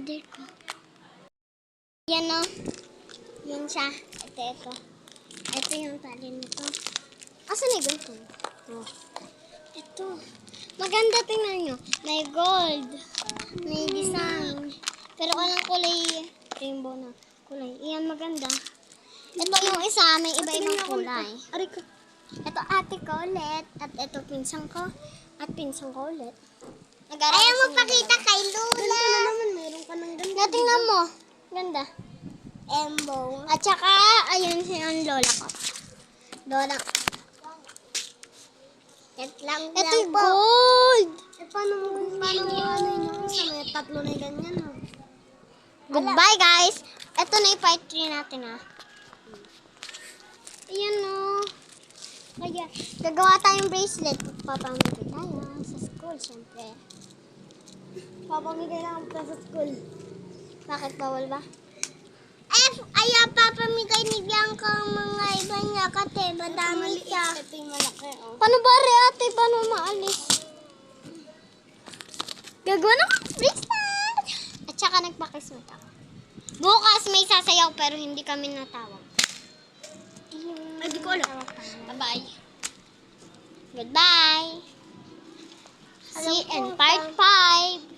father ko. Yan o. Yan siya. Ito. Ito yung tali nito. Asan na yung ganito? Oh. Ito. Maganda, tingnan nyo. May gold. May design. Pero walang kulay. Rainbow na kulay. Iyan maganda. Ito yung isa. May iba-ibang kulay. Ito ate ko ulit. At ito pinsang ko. At pinsang ko ulit. Ayaw mo pakita kay Lula. Ganda na naman. Meron ka ng ganda. Tingnan mo. Ganda. Embo. At saka, ayun yung lola ko. Lola. Ito yung gold. Paano ano yung isa? May tatlo na ganyan. Goodbye guys. Ito na yung part 3 natin Ayan Kaya, gagawa tayong bracelet. Papamigay tayo sa school, syempre. Papamigay lang pa sa school. Bakit bawal ba? Ayaw papamigay ni Bianca ang mga iba niya kasi madami siya. Ito yung malaki, Paano ba ate? Paano maalis? Gagawa ng bracelet! At saka nagpakismet ako. Bukas may sasayaw pero hindi kami natawag. Ay, di ko alam. Bye-bye. Goodbye. See you in part 5.